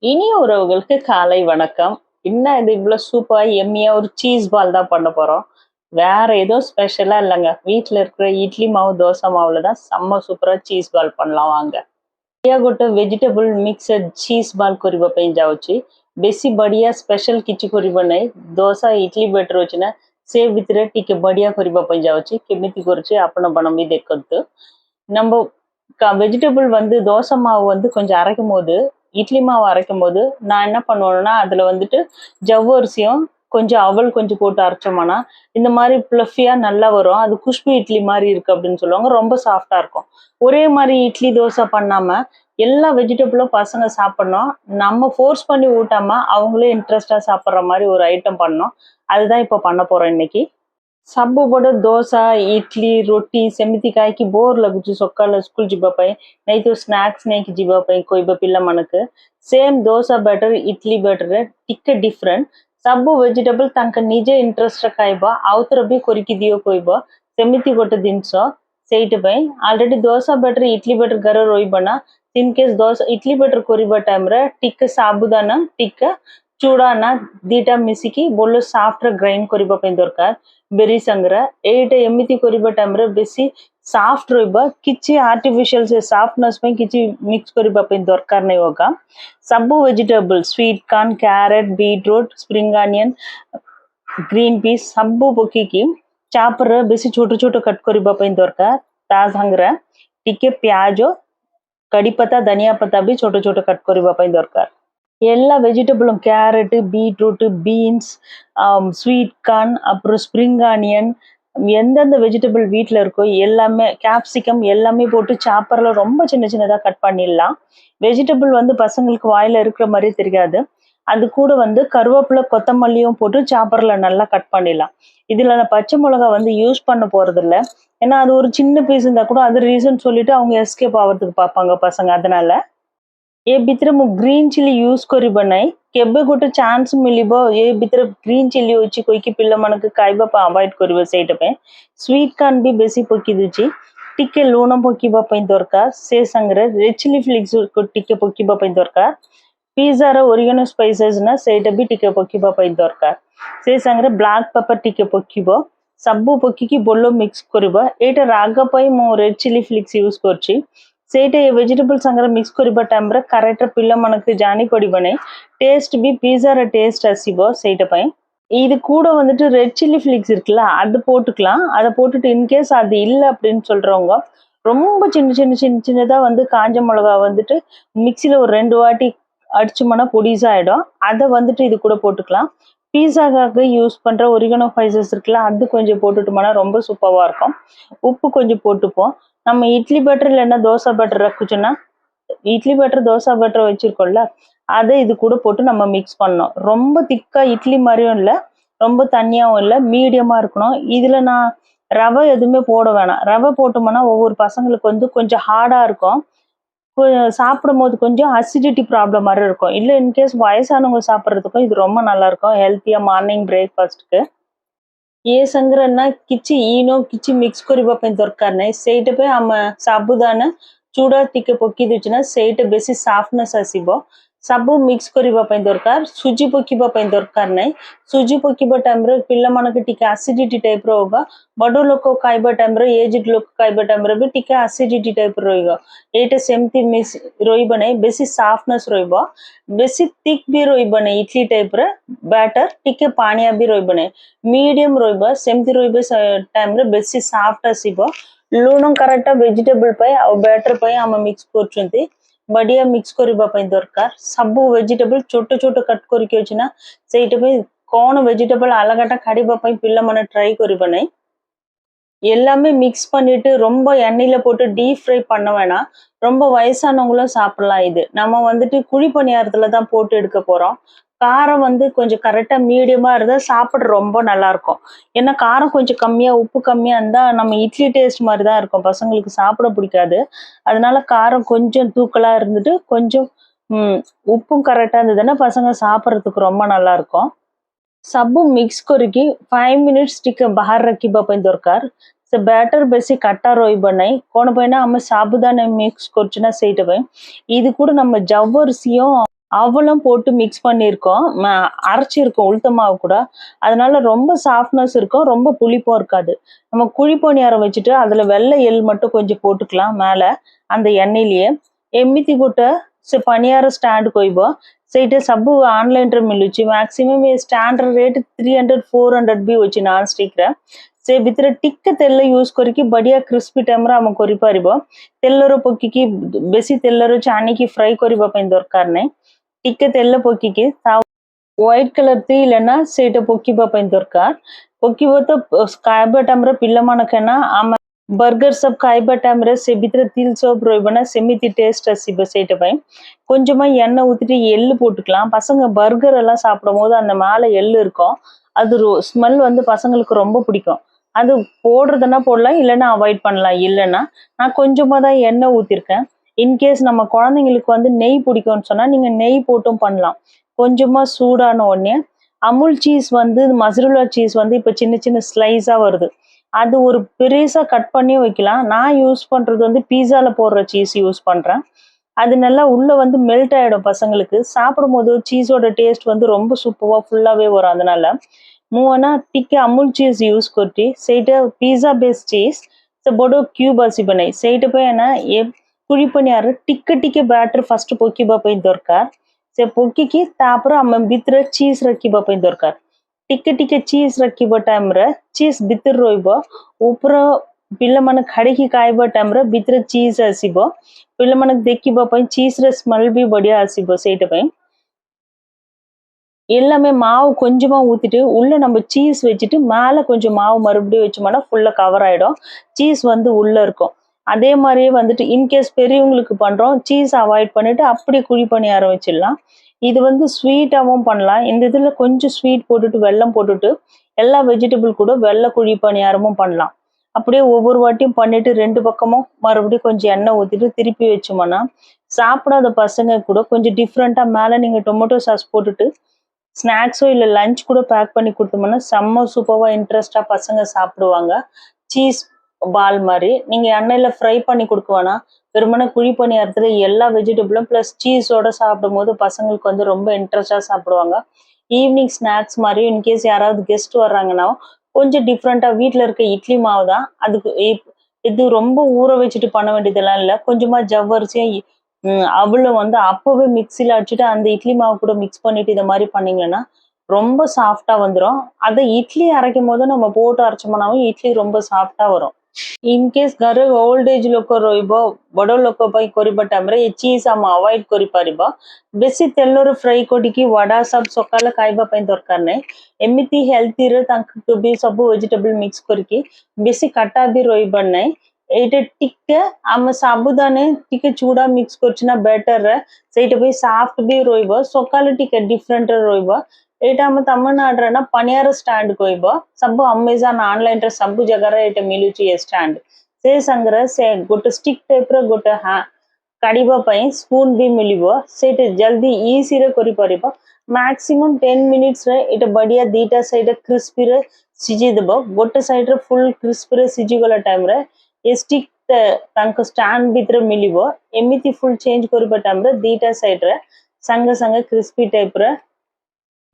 இனிய உறவுகளுக்கு காலை வணக்கம். என்ன இது இவ்வளோ சூப்பரா எம்மியா ஒரு சீஸ் பால் தான் பண்ண போறோம். வேற எதுவும் ஸ்பெஷலா இல்லைங்க. வீட்ல இருக்கிற இட்லி மாவு, தோசை மாவுல தான் செம்ம சூப்பரா சீஸ் பால் பண்ணலாம் வாங்க. बढ़िया गोटे वेजिटेबल मिक्सड चीज बाल करबा पई जाउची बेसी बढ़िया स्पेशल किछि करबा नै डोसा इडली बेटर होची ना से भितरे टिके बढ़िया करबा पई जाउची केमिति करची आपण बनमी देखंतु நம்ம வெஜிடபிள் வந்து தோசை மாவு வந்து கொஞ்சம் அரைக்கும் போது இட்லி மாவு அரைக்கும் போது நான் என்ன பண்ணுவேன்னா அதுல வந்துட்டு ஜவ்வரிசியும் கொஞ்சம் அவல் கொஞ்சம் போட்டு அரைச்சோம்னா இந்த மாதிரி பிளஃபியா நல்லா வரும். அது குஷ்பு இட்லி மாதிரி இருக்கு அப்படின்னு சொல்லுவாங்க. ரொம்ப சாஃப்டா இருக்கும். ஒரே மாதிரி இட்லி தோசை பண்ணாம எல்லா வெஜிடபிளும் பசங்க சாப்பிடணும். நம்ம ஃபோர்ஸ் பண்ணி ஊட்டாம அவங்களே இன்ட்ரெஸ்டா சாப்பிட்ற மாதிரி ஒரு ஐட்டம் பண்ணோம். அதுதான் இப்போ பண்ண போறோம் இன்னைக்கு. ସବୁପଟେ ଦୋସା ଇଟଲି ରୋଟି ସେମିତି ଖାଇକି ବୋର ଲାଗୁଛି ସକାଳେ ସ୍କୁଲ ଯିବା ପାଇଁ ନାଇଁ ତ ସ୍ନାକ୍ସ ନେଇକି ଯିବା ପାଇଁ କହିବା ପିଲାମାନଙ୍କୁ ସେମ୍ ଦୋସା ବ୍ୟାଟର ଇଟଲି ବ୍ୟାଟରରେ ଟିକେ ଡିଫରେଣ୍ଟ ସବୁ ଭେଜିଟେବଲ ତାଙ୍କ ନିଜେ ଇଣ୍ଟରେଷ୍ଟରେ ଖାଇବା ଆଉଥରେ ବି କରିକି ଦିଅ କହିବ ସେମିତି ଗୋଟେ ଜିନିଷ ସେଇଥିପାଇଁ already dosa batter idli batter ଘରେ ରହିବ ନା in case dosa idli batter କରିବା ଟାଇମରେ ଟିକେ ସାବୁଦାନା ଟିକେ ଚୁଡ଼ା ନା ଦିଟା ମିଶିକି ଭଲ ସାଫ୍ଟରେ ଗ୍ରାଇଣ୍ଡ କରିବା ପାଇଁ ଦରକାର। बेरी संग्रह एटा एमिति करिबा टाइम रे बेसी सॉफ्ट रहबा किछि आर्टिफिशियल से सॉफ्टनेस पे किछि मिक्स करिबा पे दरकार नै होगा। सब vegetable sweet corn carrot beetroot spring onion green peas सब पकी की चापर बेसी छोटो छोटो कट करिबा पे दरकार। ता संग्रह टिके प्याज कड़ी पत्ता धनिया पत्ता भी छोटो छोटो कट करिबा पे दरकार। எல்லா வெஜிடபிளும் carrot beetroot beans sweet corn அப்புறம் ஸ்ப்ரிங் ஆனியன் எந்தெந்த வெஜிடபிள் வீட்டில் இருக்கோ எல்லாமே கேப்சிகம் எல்லாமே போட்டு சாப்பரில் ரொம்ப சின்ன சின்னதாக கட் பண்ணிடலாம். வெஜிடபிள் வந்து பசங்களுக்கு வாயில் இருக்கிற மாதிரி தெரியாது. அது கூட வந்து கருவேப்பிலை கொத்தமல்லியும் போட்டு சாப்பரில் நல்லா கட் பண்ணிடலாம். இதில் நான் பச்சை மிளகா வந்து யூஸ் பண்ண போகிறதில்ல. ஏன்னா அது ஒரு சின்ன பீஸ் இருந்தால் கூட அது ரீசன் சொல்லிட்டு அவங்க எஸ்கேப் ஆகிறதுக்கு பார்ப்பாங்க பசங்க. அதனால ए भितर मु ग्रीन चिली यूज करिबा नै केबे गोटे चांस मिलिबो ए भितर ग्रीन चिली होची कोई कि पिल्ला मनक खाइबा पा अवॉइड करिबो सेटा पे स्वीट कॉर्न भी बेसी पकी दुची टिके लूण पकीबा पे दरकार से संगरे रेड चिली फ्लेक्स को टिके पकीबा पे दरकार पिज्जा रे ओरिगेनो स्पाइसेस ना सेटा भी टिके पकीबा पे दरकार से संगरे ब्लैक पेपर टिके पकीबो सब पकी की बोलो मिक्स करिबा एटा राग पई मु रेड चिली फ्लेक्स यूज करची ସେଇଟା ଭେଜିଟେବଲ ସାଙ୍ଗରେ ମିକ୍ସ କରିବା ଟାଇମରେ କରେକ୍ଟ ପିଲାମାନଙ୍କୁ ଜାଣି ପଡ଼ିବନି டேஸ்ட் பி பீஸார டேஸ்ட் ଆସିବ ସେଇଟା ପାଇଁ இது கூட வந்துட்டு ரெட் சில்லி ஃபிளிக்ஸ் இருக்குல்ல அது போட்டுக்கலாம். அதை போட்டுட்டு இன்கேஸ் அது இல்லை அப்படின்னு சொல்றவங்க ரொம்ப சின்ன சின்ன சின்ன சின்னதா வந்து காஞ்ச மிளகா வந்துட்டு மிக்சியில ஒரு 2 வாட்டி அடிச்சோம்னா பொடிசாயிடும். அதை வந்துட்டு இது கூட போட்டுக்கலாம். பீஸாக்காக யூஸ் பண்ற ஒரிகனோ ஸ்பைசஸ் இருக்குல்ல அது கொஞ்சம் போட்டுட்டோம்னா ரொம்ப சூப்பரா இருக்கும். உப்பு கொஞ்சம் போட்டுப்போம். நம்ம இட்லி பேட்டர் இல்லைன்னா தோசை பேட்டர் ரக்குச்சுன்னா இட்லி பேட்டர் தோசை பேட்டர் வச்சிருக்கோம்ல அதை இது கூட போட்டு நம்ம மிக்ஸ் பண்ணணும். ரொம்ப திக்கா இட்லி மாதிரியும் இல்லை ரொம்ப தண்ணியாவும் இல்லை மீடியமா இருக்கணும். இதுல நான் ரவை எதுவுமே போட வேணாம். ரவை போட்டோம்னா ஒவ்வொரு பசங்களுக்கு வந்து கொஞ்சம் ஹார்டா இருக்கும். சாப்பிடும் போது கொஞ்சம் அசிடிட்டி ப்ராப்ளம் மாதிரி இருக்கும். இல்லை இன்கேஸ் வயசானவங்க சாப்பிட்றதுக்கும் இது ரொம்ப நல்லா இருக்கும் ஹெல்த்தியா மார்னிங் பிரேக்ஃபாஸ்ட்க்கு. ଏ ସାଙ୍ଗରେ ନା କିଛି ଇନୋ କିଛି ମିକ୍ସ କରିବା ପାଇଁ ଦରକାର ନାହିଁ। ସେଇଟା ପାଇଁ ଆମେ ସାବୁଦାନା ଚୁଡ଼ା ଟିକେ ପକେଇ ଦେଉଛୁ ନା ସେଇଟା ବେଶୀ ସଫ୍ଟନେସ୍ ଆସିବ। ସବୁ ମିକ୍ସ କରିବା ପାଇଁ ଦରକାର। ସୁଜି ପକେଇବା ପାଇଁ ଦରକାର ନାହିଁ। ସୁଜି ପକେଇବା ଟାଇମରେ ପିଲାମାନଙ୍କୁ ଟିକେ ଆସିଡିଟି ଟାଇପର ହବ। ବଡ଼ ଲୋକ ଖାଇବା ଟାଇମରେ ଏଜ୍ ଲୋକ ଖାଇବା ଟାଇମରେ ବି ଟିକେ ଆସିଡିଟି ଟାଇପର ରହିବ। ଏଇଟା ସେମିତି ରହିବ ନାହିଁ। ବେଶୀ ସଫ୍ଟନେସ୍ ରହିବ। ବେଶୀ thick ବି ରହିବ ନାହିଁ। ଇଟଲି ଟାଇପର ବ୍ୟାଟର ଟିକେ ପାଣିଆ ବି ରହିବ ନାହିଁ। ମିଡିୟମ ରହିବ। ସେମିତି ରହିବ ଟାଇମରେ ବେଶୀ ସଫ୍ଟ ଆସିବ। ଲୁଣ କରେକ୍ଟ ଭେଜିଟେବଲ ପାଇଁ ଆଉ ବ୍ୟାଟର ପାଇଁ ଆମେ ମିକ୍ସ କରୁଛନ୍ତି। बढ़िया मिक्स करने दरकार। सब वेजिटेबल छोट छोट कट करना से कौन वेजिटेबल अलगाटा खाड़ा पिला मैंने ट्राई करना नहीं எல்லாமே மிக்ஸ் பண்ணிட்டு ரொம்ப எண்ணெயில போட்டு டீப் ஃப்ரை பண்ண வேணாம். ரொம்ப வயசானவங்களும் சாப்பிடலாம். இது நம்ம வந்துட்டு குழி பணியாரத்துல தான் போட்டு எடுக்க போறோம். காரம் வந்து கொஞ்சம் கரெக்டா மீடியமா இருந்தா சாப்பிட ரொம்ப நல்லா இருக்கும். ஏன்னா காரம் கொஞ்சம் கம்மியா உப்பு கம்மியா இருந்தா நம்ம இட்லி டேஸ்ட் மாதிரி தான் இருக்கும். பசங்களுக்கு சாப்பிட பிடிக்காது. அதனால காரம் கொஞ்சம் தூக்கலா இருந்துட்டு கொஞ்சம் உப்பும் கரெக்டா இருந்ததுன்னா பசங்க சாப்பிட்றதுக்கு ரொம்ப நல்லா இருக்கும். ସବୁ ମିକ୍ସ କରିକି 5 ମିନିଟ୍ସ ଟିକେ ବାହାର ରଖିବା ପାଇଁ ଦରକାର। ସେ ବ୍ୟାଟର ବେଶୀ କାଟା ରହିବ ନାହିଁ। କଣ ପାଇଁ ନା ଆମେ ସାବୁଦାନା ମିକ୍ସ କରୁଛୁ ନା ସେଇଟା ପାଇଁ। இது கூட நம்ம ஜவ்வரிசியும் அவலும் போட்டு மிக்ஸ் பண்ணியிருக்கோம். அரைச்சிருக்கோம் உளுத்த மாவு கூட. அதனால ரொம்ப சாஃப்ட்னஸ் இருக்கும். ரொம்ப புளிப்பும் இருக்காது. நம்ம குழி பணியாரம் வச்சுட்டு அதில வெள்ளை எள் மட்டும் கொஞ்சம் போட்டுக்கலாம் மேல அந்த எண்ணெயிலேயே. ଏମିତି ଗୋଟେ ସେ ପନିଆର ଷ୍ଟାଣ୍ଡ କହିବ ସେଇଟା ସବୁ ଅନଲାଇନରେ ମିଳୁଛି ମ୍ୟାକ୍ସିମମ୍ ଏ ଷ୍ଟାଣ୍ଡର ରେଟ୍ 300-400 ବି ଅଛି ନନ୍ ଷ୍ଟିକର ସେ ଭିତରେ ଟିକେ ତେଲ ୟୁଜ୍ କରିକି ବଢିଆ କ୍ରିସ୍ପି ଟାଇମରେ ଆମେ କରିପାରିବ ତେଲର ପକେଇକି ବେଶୀ ତେଲରେ ଛାଣିକି ଫ୍ରାଏ କରିବା ପାଇଁ ଦରକାର ନାହିଁ ଟିକେ ତେଲ ପକେଇକି ତା ହ୍ୱାଇଟ୍ କଲର ଦେଇଲେନା ସେଇଟା ପକେଇବା ପାଇଁ ଦରକାର ପକେଇବ ତ ଖାଇବା ଟାଇମରେ ପିଲାମାନେ ନା ଆମେ बर्गर सब खाइबा टाइम रे से भीतर तिल सब रोइबना सेमिति टेस्ट அசிப சேட்ட பை கொஞ்சமா எண்ணெய் ஊத்திட்டு எள்ளு போட்டுக்கலாம் பசங்க பர்கர் எல்லாம் சாப்பிடும்போது அந்த மேல எள்ளு இருக்கும் அது ஸ்மெல் வந்து பசங்களுக்கு ரொம்ப பிடிக்கும் அது போடுறதுனா போடலாம் இல்லைன்னா அவாய்ட் பண்ணலாம் இல்லைன்னா நான் கொஞ்சமா தான் எண்ணெய் ஊத்திருக்கேன் இன்கேஸ் நம்ம குழந்தைங்களுக்கு வந்து நெய் பிடிக்கும்னு சொன்னா நீங்க நெய் போட்டும் பண்ணலாம் கொஞ்சமா சூடான உடனே அமுல் சீஸ் வந்து மசருலா சீஸ் வந்து இப்ப சின்ன சின்ன ஸ்லைஸா வருது அது ஒரு பெருசா கட் பண்ணி வைக்கலாம் நான் யூஸ் பண்றது வந்து பீஸால போடுற சீஸ் யூஸ் பண்றேன் அது நல்லா உள்ள வந்து மெல்ட் ஆயிடும் பசங்களுக்கு சாப்பிடும்போது சீஸோட டேஸ்ட் வந்து ரொம்ப சூப்பரா ஃபுல்லாவே வரும் அதனால மூவனா ଟିକେ अमूल चीज यूज करती ସେଇଟା ପିଜ୍ଜା ବେସ୍ चीज ସେ ବଡ କ୍ୟୁବ ଆସିବ ନାହିଁ ସେଇଟା ପାଇଁ ନା ଏ କୁଳି ପନିଆର ଟିକେ ଟିକେ ବ୍ୟାଟର ଫାଷ୍ଟ ପକେଇବା ପାଇଁ ଦରକାର ସେ ପକେଇକି ତାପରେ ଆମେ ଭିତରେ ଚୀଜ ରଖିବା ପାଇଁ ଦରକାର ଟିକେ ଟିକେ ଚୀଜ ରଖିବା ଟାଇମରେ ଚୀଜ ଭିତରେ ରହିବ ଉପର ପିଲାମାନେ ଖାଡ଼ିକି ଖାଇବା ଟାଇମରେ ଭିତରେ ଚୀଜ ଆସିବ ପିଲାମାନେ ଦେଖିବା ପାଇଁ ଚୀଜର ସ୍ମେଲ ବି ବଢିଆ ଆସିବ ସେଇଟା ପାଇଁ எல்லாமே மாவு கொஞ்சமா ஊத்திட்டு உள்ள நம்ம சீஸ் வச்சுட்டு மேல கொஞ்சம் மாவு மறுபடியும் வச்சோம்னா ஃபுல்லா கவர் ஆயிடும் சீஸ் வந்து உள்ள இருக்கும் அதே மாதிரியே வந்துட்டு இன்கேஸ் பெரியவங்களுக்கு பண்றோம் சீஸ் அவாய்ட் பண்ணிட்டு அப்படியே குழி பணியாரம் வச்சிடலாம் இது வந்து ஸ்வீட்டாவும் பண்ணலாம் இந்த இதுல கொஞ்சம் ஸ்வீட் போட்டுட்டு வெல்லம் போட்டுட்டு எல்லா வெஜிடபிள் கூட வெள்ளை குழி பணியாரமும் பண்ணலாம் அப்படியே ஒவ்வொரு வாட்டியும் பண்ணிட்டு ரெண்டு பக்கமும் மறுபடியும் கொஞ்சம் எண்ணெய் ஊத்திட்டு திருப்பி வச்சோம்னா சாப்பிடாத பசங்க கூட கொஞ்சம் டிஃப்ரெண்டா மேல நீங்க டொமேட்டோ சாஸ் போட்டுட்டு ஸ்நாக்ஸோ இல்லை லஞ்ச் கூட பேக் பண்ணி கொடுத்தோம்னா செம்ம சூப்பராக இன்ட்ரெஸ்டாக பசங்க சாப்பிடுவாங்க சீஸ் பால் மாதிரி நீங்கள் எண்ணெயில் ஃப்ரை பண்ணி கொடுக்க வேணாம் வெறுமனே குழி பணியாரத்தில் எல்லா வெஜிடபிளும் ப்ளஸ் சீஸோட சாப்பிடும் போது பசங்களுக்கு வந்து ரொம்ப இன்ட்ரெஸ்டாக சாப்பிடுவாங்க ஈவினிங் ஸ்நாக்ஸ் மாதிரி இன்கேஸ் யாராவது கெஸ்ட் வர்றாங்கன்னா கொஞ்சம் டிஃப்ரெண்ட்டாக வீட்டில் இருக்க இட்லி மாவு தான் அதுக்கு இது ரொம்ப ஊற வச்சுட்டு பண்ண வேண்டியதெல்லாம் இல்லை கொஞ்சமாக ஜவ்வரிசியும் அவளும் வந்து அப்பவே மிக்சில அடிச்சுட்டு அந்த இட்லி மாவு கூட மிக்ஸ் பண்ணிட்டு இதை மாதிரி பண்ணீங்கன்னா ரொம்ப சாஃப்டா வந்துடும் அதை இட்லி அரைக்கும் போது நம்ம போட்டு அரைச்சோம்னாவும் இட்லி ரொம்ப சாஃப்டா வரும் इनकेस घर ओल्ड एज लोक बड़ लोक करबा टाइम रे चीज हम अवॉइड करि परिबा बेसी तेलर फ्राई करिकी वडा सब सकाले खाइबा पई दरकार नै एमिति हेल्थी रे तांको भी सब वेजिटेबल मिक्स करके बेसी काटा भी रहिबा नै एटा टिके हम साबुदाने टिके चूड़ा मिक्स करछना बेटर रे सेटा भी सॉफ्ट भी रहिबो सकाले टिके डिफरेंट रहिबो एटा हम तमिलनाडु रे ना पनियार स्टैंड कहबो सब अमेज़न ऑनलाइन रे सब जगह रे एटा मिलुची ए स्टैंड से संगरे से गोटे स्टिक टाइप रे गोटे काढ़ीबा पई स्पून भी मिलिबो सेटा जल्दी इजी रे करि परिबो मैक्सिमम 10 मिनिट्स रे एटा बढ़िया दीटा साइड क्रिस्पी रे सिजी देबो गोटे साइड रे फुल क्रिस्पी रे सिजी गला टाइम रे ए स्टिक तांको स्टैंड भीतर मिलिबो एमिति फुल चेंज करबा टाइम रे दीटा साइड रे संगे संगे क्रिस्पी टाइप रे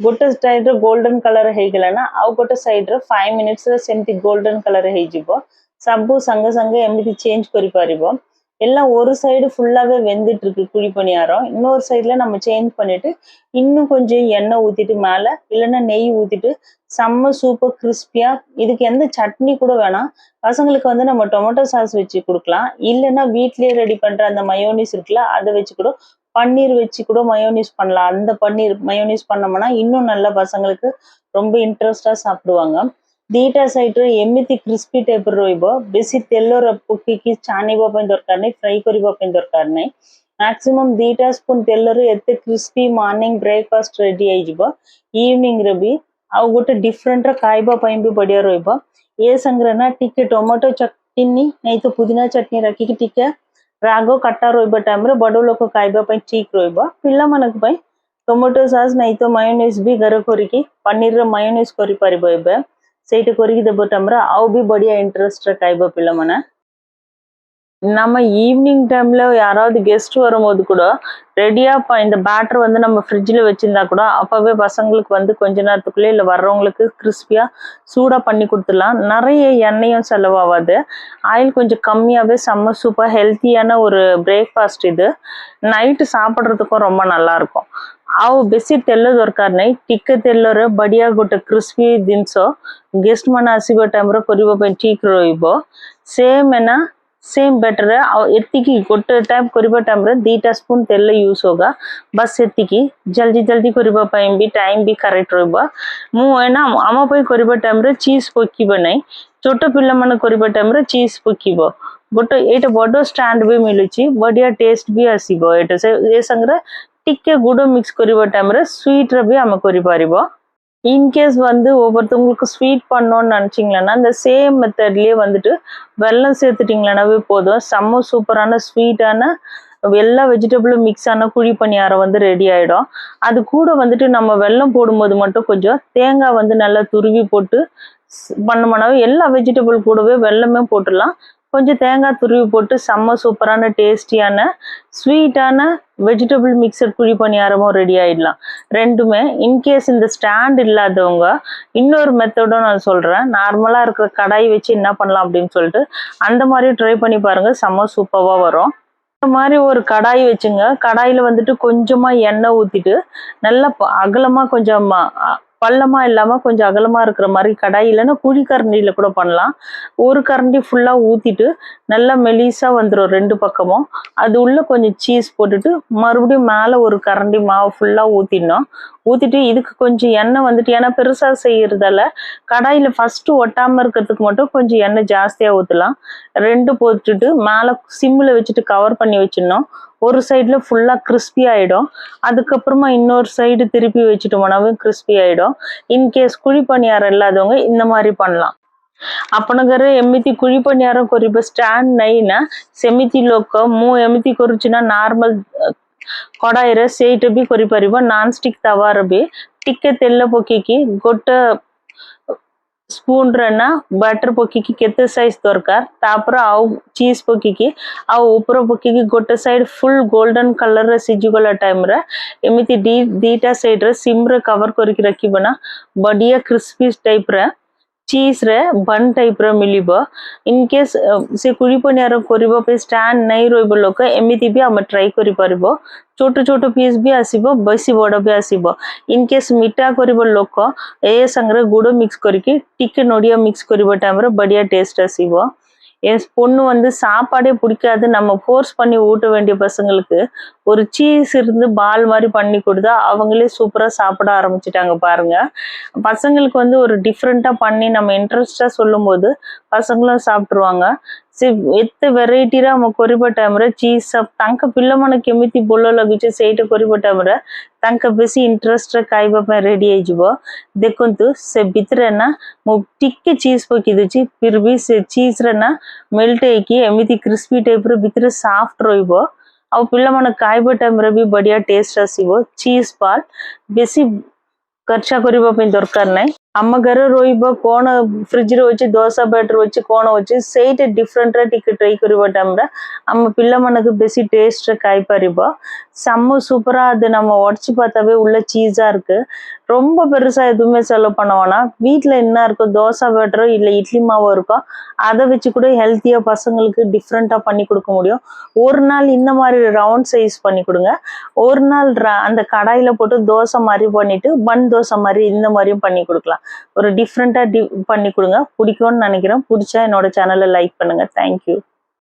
गोटे साइड गोल्डन कलर होगलाना आउ गोटे साइड 5 मिनिट्स सेमती गोल्डन कलर हो सब संगे संगे एमती चेंज करि परिबो எல்லாம் ஒரு சைடு ஃபுல்லாவே வெந்திட்டு இருக்கு குழி பணியாரம் இன்னொரு சைடுல நம்ம சேஞ்ச் பண்ணிட்டு இன்னும் கொஞ்சம் எண்ணெய் ஊத்திட்டு மேல இல்லனா நெய் ஊத்திட்டு செம்ம சூப்பர் கிறிஸ்பியா இதுக்கு எந்த சட்னி கூட வேணாம் பசங்களுக்கு வந்து நம்ம டொமேட்டோ சாஸ் வச்சு கொடுக்கலாம் இல்லனா வீட்லயே ரெடி பண்ற அந்த மயோனிஸ் இருக்குல அதை வச்சு கூட பன்னீர் வச்சு கூட மயோனிஸ் பண்ணலாம் அந்த பன்னீர் மயோனிஸ் பண்ணோம்னா இன்னும் நல்ல பசங்களுக்கு ரொம்ப இன்ட்ரெஸ்டா சாப்பிடுவாங்க दीटा साइड रे एमिति क्रिस्पी टाइप रोइबो बेसी तेलर पकेकी छानिबा पई दरकार नै फ्राई करबा पई दरकार नै मैक्सिमम दीटा स्पून तेलर एते क्रिस्पी मॉर्निंग ब्रेकफास्ट रेडी आइ जिवो इवनिंग रे भी आ गोटे डिफरेंट रे खाइबा पई भी बढ़िया रोइबो ए संग्रहना टिके टोमेटो चटनी नै तो पुदीना चटनी रखी कि टिके रागो कट्टा रोइबा टाइम रे बड़ लोक खाइबा पई ठीक रोइबो पिल्ला मनक पई टोमेटो सॉस नै तो मायोनीज भी घर करिकी पनीर रे मायोनीज करि परिबो एबे ସେଇଟା କରିକି ଦେବ ତମର ଆଉ ବି ବଢିଆ ଇଣ୍ଟରେଷ୍ଟ ରେ ଖାଇବ ପିଲାମାନେ நம்ம ஈவினிங் டைம்ல யாராவது கெஸ்ட் வரும்போது கூட ரெடியா இந்த பேட்டர் வந்து நம்ம ஃப்ரிட்ஜில் வச்சிருந்தா கூட அப்பவே பசங்களுக்கு வந்து கொஞ்ச நேரத்துக்குள்ளே இல்லை வர்றவங்களுக்கு கிறிஸ்பியா சூடா பண்ணி கொடுத்துடலாம். நிறைய எண்ணெயும் செலவாகாது. ஆயில் கொஞ்சம் கம்மியாவே செம்ம சூப்பர் ஹெல்த்தியான ஒரு பிரேக்ஃபாஸ்ட் இது. நைட்டு சாப்பிட்றதுக்கும் ரொம்ப நல்லா இருக்கும். ଆଉ ବେଶୀ ତେଲ ଦରକାର ନାହିଁ, ଟିକେ ତେଲରେ ବଢିଆ ଗୋଟେ କ୍ରିସ୍ପି ଜିନିଷ ଗେଷ୍ଟ ମାନେ ଆସିବା ଟାଇମରେ କରିବା ପାଇଁ ଠିକ ରହିବ। सेम बेटर है। एतिकी गोटे टाइम करबा टाइम रे 2 स्पून तेल यूज होगा, बस एतिकी जल्दी जल्दी करबा पई भी टाइम भी करेक्ट रहबा। मु एना आमा पई करबा टाइम रे चीज पकिबो नै, छोट पिल्ला मन करबा टाइम रे चीज पकिबो। गोटे एटा बडो स्टैंड भी मिलुची, बढ़िया टेस्ट भी आसीबो। एटा से ए संगरे टिके गुड़ मिक्स करबा टाइम रे स्वीट रे भी आम करि पारिबो। இன்கேஸ் வந்து ஒவ்வொருத்தவங்களுக்கு ஸ்வீட் பண்ணணும்னு நினச்சிங்களேன்னா இந்த சேம் மெத்தட்லேயே வந்துட்டு வெல்லம் சேர்த்துட்டிங்களேனாவே போதும். செம்ம சூப்பரான ஸ்வீட்டான எல்லா வெஜிடபிளும் மிக்ஸ் ஆன குழி பணியாரம் வந்து ரெடி ஆகிடும். அது கூட வந்துட்டு நம்ம வெல்லம் போடும்போது மட்டும் கொஞ்சம் தேங்காய் வந்து நல்லா துருவி போட்டு பண்ணோம்னாவே எல்லா வெஜிடபிள் கூடவே வெல்லமே போட்டுடலாம். கொஞ்சம் தேங்காய் துருவி போட்டு செம்ம சூப்பரான டேஸ்டியான ஸ்வீட்டான வெஜிடபிள் மிக்சர் குழி பணியாரமும் ரெடி ஆயிடலாம். ரெண்டுமே. இன்கேஸ் இந்த ஸ்டாண்ட் இல்லாதவங்க இன்னொரு மெத்தடும் நான் சொல்றேன். நார்மலா இருக்கிற கடாய் வச்சு என்ன பண்ணலாம் அப்படின்னு சொல்லிட்டு அந்த மாதிரி ட்ரை பண்ணி பாருங்க, செம்ம சூப்பராக வரும். இந்த மாதிரி ஒரு கடாய் வச்சுங்க. கடாயில வந்துட்டு கொஞ்சமா எண்ணெய் ஊத்திட்டு நல்லா அகலமா கொஞ்சம் பள்ளமா இல்லாம கொஞ்சம் அகலமா இருக்கிற மாதிரி கடாய், இல்லைன்னா குழி கரண்டியில கூட பண்ணலாம். ஒரு கரண்டி ஃபுல்லா ஊத்திட்டு நல்லா மெலிசா வந்துடும் 2 பக்கமும். அது உள்ள கொஞ்சம் சீஸ் போட்டுட்டு மறுபடியும் மேல ஒரு கரண்டி மாவு ஃபுல்லா ஊத்திடணும். ஊத்திட்டு இதுக்கு கொஞ்சம் எண்ணெய் வந்துட்டு, ஏன்னா பெருசா செய்யறதால கடாயில ஃபர்ஸ்ட் ஒட்டாம இருக்கிறதுக்கு மட்டும் கொஞ்சம் எண்ணெய் ஜாஸ்தியா ஊத்தலாம். 2 போட்டுட்டு மேல சிம்ல வச்சுட்டு கவர் பண்ணி வச்சிடணும். ஒரு சைட்ல ஃபுல்லா கிறிஸ்பி ஆயிடும். அதுக்கப்புறமா இன்னொரு சைடு திருப்பி வச்சுட்டோம்னாவே கிறிஸ்பி ஆயிடும். இன்கேஸ் குழி பணியாரம் இல்லாதவங்க இந்த மாதிரி பண்ணலாம். ଆପଣଙ୍କର ଏମିତି କୁଳି ପନିଆର କରିବ ଷ୍ଟାଣ୍ଡ ନାହିଁ ନା, ସେମିତି ଲୋକ ମୁଁ ଏମିତି କରୁଛି ନା ନର୍ମାଲ କଡାଇରେ ସେଇଟା ବି କରିପାରିବ। ନନଷ୍ଟିକ ତାୱାରେ ବି ଟିକେ ତେଲ ପକେଇକି ଗୋଟେ स्पून रे ना बैटर पकिकी केते साइज दरकार, तापर आउ चीज पकिकी आउ ऊपर पकिकी गोटे साइड फुल गोल्डन कलर रे सिजी गला टाइम रे एमिति दीटा साइड रे सिम रे कवर करके रखिबो ना, बढ़िया क्रिस्पी टाइप रे चीज रे बन टाइप रे मिलिबो। इन केस से कुड़ी पनियार करबो पे स्टैंड नहीं रहबो लोक एमिति भी हम ट्राई करि परबो। छोट छोट पीस भी आसीबो, बेसी बड़ भी आसीबो। इन केस मीठा करबो लोक ए संगरे गुड़ मिक्स करके टिके नोडिया मिक्स करबो टाइम रे बढ़िया टेस्ट आसीबो। எஸ் பொண்ணு வந்து சாப்பாடே பிடிக்காது, நம்ம ஃபோர்ஸ் பண்ணி ஊட்ட வேண்டிய பசங்களுக்கு ஒரு சீஸ் இருந்து பால் மாதிரி பண்ணி கொடுத்தா அவங்களே சூப்பரா சாப்பிட ஆரம்பிச்சுட்டாங்க பாருங்க. பசங்களுக்கு வந்து ஒரு டிஃப்ரெண்டா பண்ணி நம்ம இன்ட்ரெஸ்டா சொல்லும் போது பசங்களும் சாப்பிட்டுருவாங்க। ଏତେ ଭେରାଇଟିର ଆମ କରିବା ଟାଇମରେ ଚିଜ ତାଙ୍କ ପିଲାମାନେ କେମିତି ଭଲ ଲାଗୁଛି ସେଇଟା କରିବା ଟାଇମରେ ତାଙ୍କ ବେଶୀ ଇଣ୍ଟରେଷ୍ଟରେ ଖାଇବା ପାଇଁ ରେଡି ହେଇଯିବ। ଦେଖନ୍ତୁ ସେ ଭିତରେ ନା ମୁଁ ଟିକେ ଚିଜ ପକେଇ ଦଉଛି, ଫିର ବି ସେ ଚିଜରେ ନା ମେଲ୍ଟ ହେଇକି ଏମିତି କ୍ରିସ୍ପି ଟାଇପର ଭିତରେ ସଫ୍ଟ ରହିବ। ଆଉ ପିଲାମାନେ ଖାଇବା ଟାଇମରେ ବି ବଢିଆ ଟେଷ୍ଟ ଆସିବ। ଚିଜ ପାର୍ଟ ବେଶୀ खर्चा करबा पे दरकार नहीं। आम घर रोइबा कोन फ्रिज रे होची दोसा बैटर होची कोन होची सेट डिफरेंट रे टिके ट्राई करबा टाइम रे आम पिल्ला मन के बेसी टेस्ट रे खाई परिबा। செம்ம சூப்பரா அது நம்ம உடச்சு பார்த்தாவே உள்ள சீஸா இருக்கு। ரொம்ப பெருசா எதுவுமே செலவு பண்ணுவோம்னா வீட்டுல என்ன இருக்கும், தோசை பேட்டரோ இல்ல இட்லி மாவோ இருக்கும், அதை வச்சு கூட ஹெல்த்தியா பசங்களுக்கு டிஃப்ரெண்டா பண்ணி கொடுக்க முடியும்। ஒரு நாள் இந்த மாதிரி ரவுண்ட் சைஸ் பண்ணி கொடுங்க, ஒரு நாள் அந்த கடாயில போட்டு தோசை மாதிரி பண்ணிட்டு பன் தோசை மாதிரி இந்த மாதிரியும் பண்ணி கொடுக்கலாம்। ஒரு டிஃப்ரெண்டா பண்ணி கொடுங்க, பிடிக்கும்னு நினைக்கிறேன்। பிடிச்சா என்னோட சேனலை லைக் பண்ணுங்க। தேங்க்யூ।